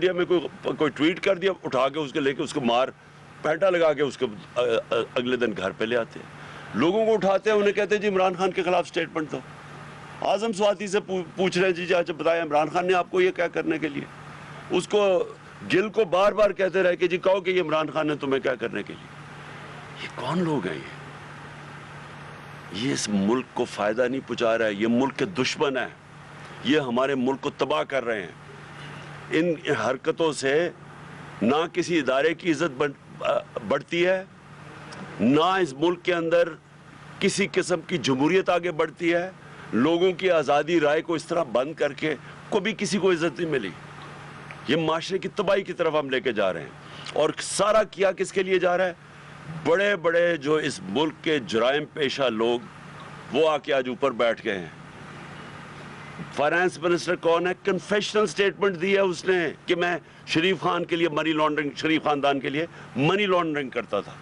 India में कोई tweet कर दिया, उठा के उसके लेके उसको मार पैंटा लगा के उसके अगले दिन घर पे ले आते हैं। लोगों को उठाते हैं, उन्हें कहते हैं जी इमरान खान के खिलाफ स्टेटमेंट दो। आजम स्वाति से पूछ रहे हैं जी अच्छा बताएं इमरान खान ने आपको ये क्या करने के लिए, उसको गिल को बार बार कहते रहे कि जी कहो कि ये इमरान खान ने तुम्हें क्या करने के लिए। ये कौन लोग हैं? ये इस मुल्क को फायदा नहीं पहुंचा रहा है, ये मुल्क के दुश्मन है, ये हमारे मुल्क को तबाह कर रहे हैं। इन हरकतों से ना किसी इदारे की इज्जत बढ़ती है, ना इस मुल्क के अंदर किसी किस्म की जमहूरियत आगे बढ़ती है। लोगों की आज़ादी राय को इस तरह बंद करके कभी किसी को इज्जत नहीं मिली। ये माशरे की तबाही की तरफ हम लेके जा रहे हैं। और सारा किया किसके लिए जा रहा है? बड़े बड़े जो इस मुल्क के जुराइम पेशा लोग, वो आके आज ऊपर बैठ गए हैं। फाइनेंस मिनिस्टर कौन है? कन्फेशनल स्टेटमेंट दी है उसने कि मैं शरीफ खान के लिए मनी लॉन्ड्रिंग, शरीफ खानदान के लिए मनी लॉन्ड्रिंग करता था।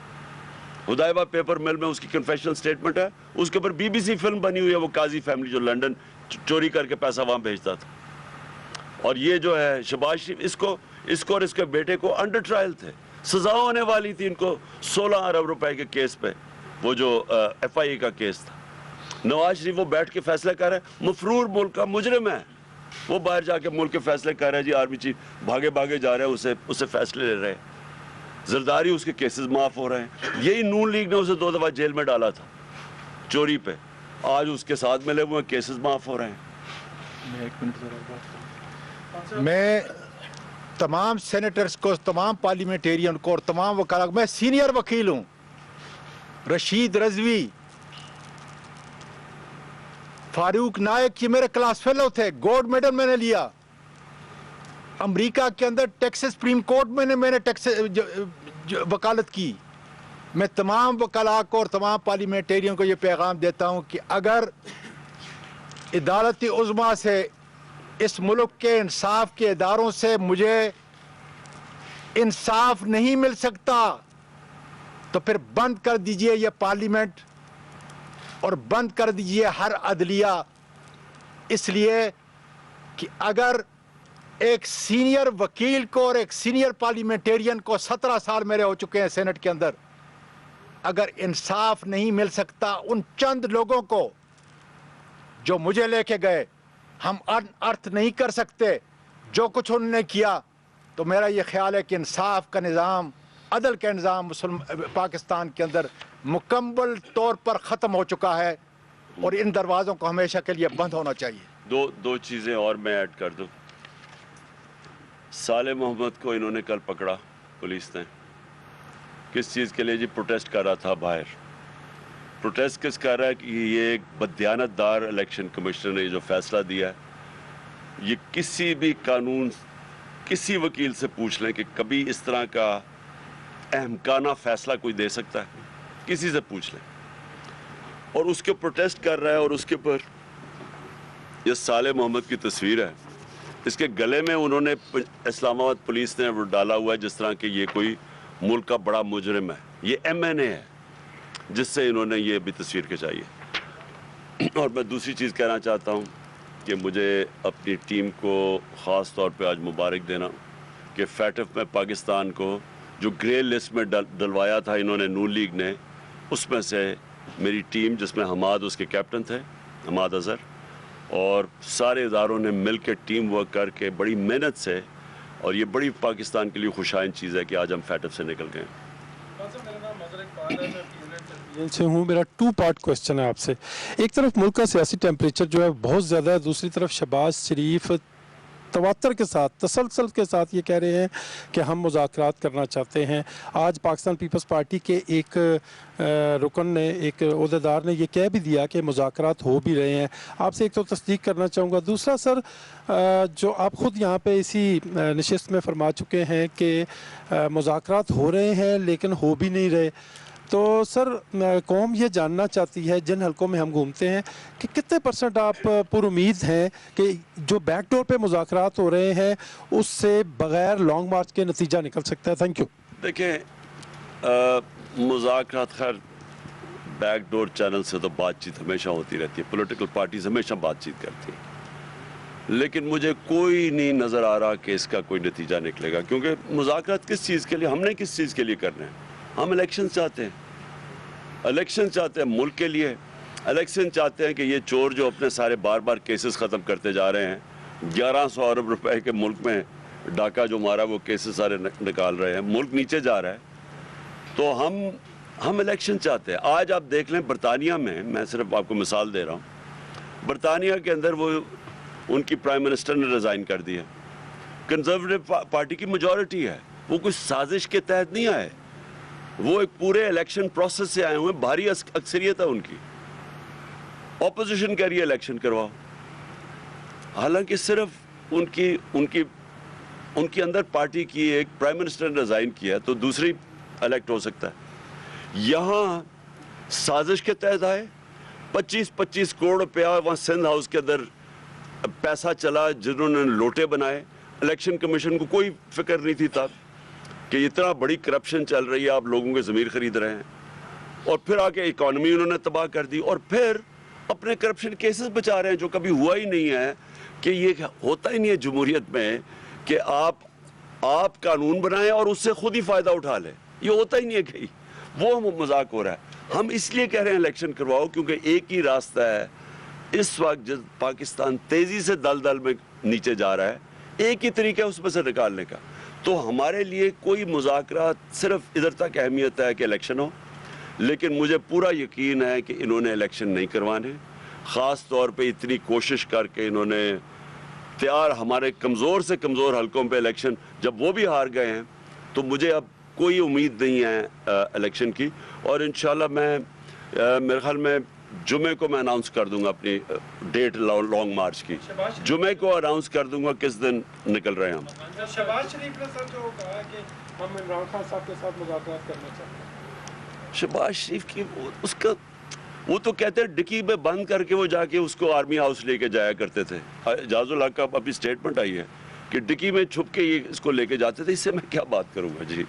हुदायबा पेपर मिल में उसकी कन्फेशनल स्टेटमेंट है। उसके ऊपर बीबीसी फिल्म बनी हुई है, वो काजी फैमिली जो लंदन चोरी करके पैसा वहां भेजता था। और ये जो है शहबाज शरीफ, इसको और इसके बेटे को अंडर ट्रायल थे, सजा होने वाली थी इनको 16 अरब रुपए के केस पे, वो जो FIA का केस था। नवाज शरीफ वो बैठ के फैसला कर रहा है, मफरूर मुल्क का मुजरिम है, वो बाहर जाके मुल्क के फैसले कर रहा है जी। आर्मी चीफ भागे भागे जा रहे हैं, उससे फैसले ले रहे हैं। जरदारी उसके केसेस माफ हो रहे हैं। यही नून लीग ने उसे 2 दफा जेल में डाला था चोरी पे, आज उसके साथ मिले हुए केसेस माफ हो रहे हैं। मैं तमाम सेनेटर्स को, तमाम पार्लियामेंटेरियन को और तमाम वकाला, मैं सीनियर वकील हूँ, रशीद रजवी, फारूक नायक, ये मेरे क्लास फेलो थे, गोल्ड मेडल मैंने लिया। अमेरिका के अंदर टेक्सास सुप्रीम कोर्ट में मैंने वकालत की। मैं तमाम वकाला को और तमाम पार्लियामेंटेरियन को ये पैगाम देता हूँ कि अगर अदालत उज़्मा से, इस मुल्क के इंसाफ के इदारों से मुझे इंसाफ नहीं मिल सकता तो फिर बंद कर दीजिए ये पार्लियामेंट और बंद कर दीजिए हर अदलिया। इसलिए कि अगर एक सीनियर वकील को और एक सीनियर पार्लियामेंटेरियन को 17 साल मेरे हो चुके हैं सेनेट के अंदर, अगर इंसाफ नहीं मिल सकता उन चंद लोगों को जो मुझे लेके गए, हम अर्थ नहीं कर सकते जो कुछ उन्होंने किया। तो मेरा ये ख्याल है कि इंसाफ का निज़ाम, अदल का निज़ाम पाकिस्तान के अंदर मुकम्मल तौर पर ख़त्म हो चुका है और इन दरवाज़ों को हमेशा के लिए बंद होना चाहिए। दो चीज़ें और मैं ऐड कर दूं। साले मोहम्मद को इन्होंने कल पकड़ा, पुलिस ने, किस चीज़ के लिए जी? प्रोटेस्ट कर रहा था बाहर। प्रोटेस्ट किस कर रहा है कि ये एक बदयानतदार इलेक्शन कमिश्नर ने जो फैसला दिया है, ये किसी भी कानून, किसी वकील से पूछ लें कि कभी इस तरह का अहमकाना फैसला कोई दे सकता है? किसी से पूछ लें। और उसके प्रोटेस्ट कर रहा है और उसके ऊपर ये साले मोहम्मद की तस्वीर है, इसके गले में उन्होंने इस्लामाबाद पुलिस ने वो डाला हुआ है जिस तरह के ये कोई मुल्क का बड़ा मुजरिम है। ये MNA है जिससे इन्होंने ये भी तस्वीर खिंचाई है। और मैं दूसरी चीज़ कहना चाहता हूँ कि मुझे अपनी टीम को ख़ास तौर पे आज मुबारक देना कि FATF में पाकिस्तान को जो ग्रे लिस्ट में डलवाया था इन्होंने, नून लीग ने, उसमें से मेरी टीम, जिसमें हमाद उसके कैप्टन थे, हमाद अज़हर, और सारे इदारों ने मिल के टीम वर्क करके बड़ी मेहनत से, और ये बड़ी पाकिस्तान के लिए खुशाइन चीज़ है कि आज हम FATF से निकल गए। से हूँ, मेरा 2 पार्ट क्वेश्चन है आपसे। एक तरफ मुल्क का सियासी टेम्परेचर जो है बहुत ज़्यादा है, दूसरी तरफ शहबाज शरीफ तवातर के साथ, तसलसल के साथ ये कह रहे हैं कि हम मुज़ाकरात करना चाहते हैं। आज पाकिस्तान पीपल्स पार्टी के एक रुकन ने, एक ओहदेदार ने ये कह भी दिया कि मुज़ाकरात हो भी रहे हैं। आपसे एक तो तस्दीक करना चाहूँगा। दूसरा सर, जो आप ख़ुद यहाँ पे इसी नशिस्त में फरमा चुके हैं कि मुज़ाकरात हो रहे हैं लेकिन हो भी नहीं रहे, तो सर कौम ये जानना चाहती है, जिन हलकों में हम घूमते हैं, कि कितने % आप पुरुमीद हैं कि जो बैकडोर पे मुज़ाकरात हो रहे हैं उससे बग़ैर लॉन्ग मार्च के नतीजा निकल सकता है? Thank you. देखें, मुज़ाकरात खैर बैकडोर चैनल से तो बातचीत हमेशा होती रहती है, पॉलिटिकल पार्टीज हमेशा बातचीत करती हैं। लेकिन मुझे कोई नहीं नज़र आ रहा कि इसका कोई नतीजा निकलेगा, क्योंकि मुज़ाकरात किस चीज़ के लिए, हमने किस चीज़ के लिए करने हैं? हम इलेक्शन चाहते हैं, इलेक्शन चाहते हैं मुल्क के लिए। इलेक्शन चाहते हैं कि ये चोर जो अपने सारे बार बार केसेस ख़त्म करते जा रहे हैं, 1100 अरब रुपए के मुल्क में डाका जो मारा वो केसेस सारे निकाल रहे हैं, मुल्क नीचे जा रहा है। तो हम इलेक्शन चाहते हैं। आज आप देख लें बरतानिया में, मैं सिर्फ आपको मिसाल दे रहा हूँ, बरतानिया के अंदर वो उनकी प्राइम मिनिस्टर ने रिज़ाइन कर दिया। कंजर्वेटिव पार्टी की मेजॉरिटी है, वो कुछ साजिश के तहत नहीं आए, वो एक पूरे इलेक्शन प्रोसेस से आए हुए हैं, भारी अक्सरियत है उनकी। ऑपोजिशन कह रही है इलेक्शन करवाओ, हालांकि सिर्फ उनकी अंदर पार्टी की एक प्राइम मिनिस्टर ने रिज़ाइन किया तो दूसरी इलेक्ट हो सकता है। यहाँ साजिश के तहत आए, 25-25 करोड़ रुपया वहाँ सिंध हाउस के अंदर पैसा चला, जिन्होंने लोटे बनाए। इलेक्शन कमीशन को कोई फिक्र नहीं थी तब कि इतना बड़ी करप्शन चल रही है, आप लोगों के ज़मीर खरीद रहे हैं। और फिर आके इकॉनमी उन्होंने तबाह कर दी, और फिर अपने करप्शन केसेस बचा रहे हैं, जो कभी हुआ ही नहीं है। कि ये होता ही नहीं है जमहूरियत में कि आप कानून बनाएं और उससे खुद ही फ़ायदा उठा लें, ये होता ही नहीं है कहीं। वो मजाक हो रहा है। हम इसलिए कह रहे हैं इलेक्शन करवाओ क्योंकि एक ही रास्ता है इस वक्त, जब पाकिस्तान तेज़ी से दलदल में नीचे जा रहा है, एक ही तरीका है उसमें से निकालने का। तो हमारे लिए कोई मुज़ाकरा सिर्फ इधर तक अहमियत है कि इलेक्शन हो, लेकिन मुझे पूरा यकीन है कि इन्होंने इलेक्शन नहीं करवाने। ख़ास तौर पे इतनी कोशिश करके इन्होंने तैयार हमारे कमज़ोर से कमज़ोर हलकों पे इलेक्शन, जब वो भी हार गए हैं तो मुझे अब कोई उम्मीद नहीं है इलेक्शन की। और इंशाल्लाह मैं मेरे ख्याल में जुमे को मैं अनाउंस कर दूंगा अपनी डेट लॉन्ग मार्च की। जुमे को अनाउंस कर दूंगा किस दिन निकल रहे हैं हम। शहबाज शरीफ ने सर जो कहा कि हम इमरान खान साहब के साथ मुज़ाकरात करना चाहते हैं। शहबाज शरीफ की उसका वो तो कहते हैं डिक्की में बंद करके वो जाके उसको आर्मी हाउस लेके जाया करते थे। एजाजुल हक का अभी स्टेटमेंट आई है कि डिक्की में छुप के ये इसको लेके जाते थे। इससे मैं क्या बात करूंगा जी।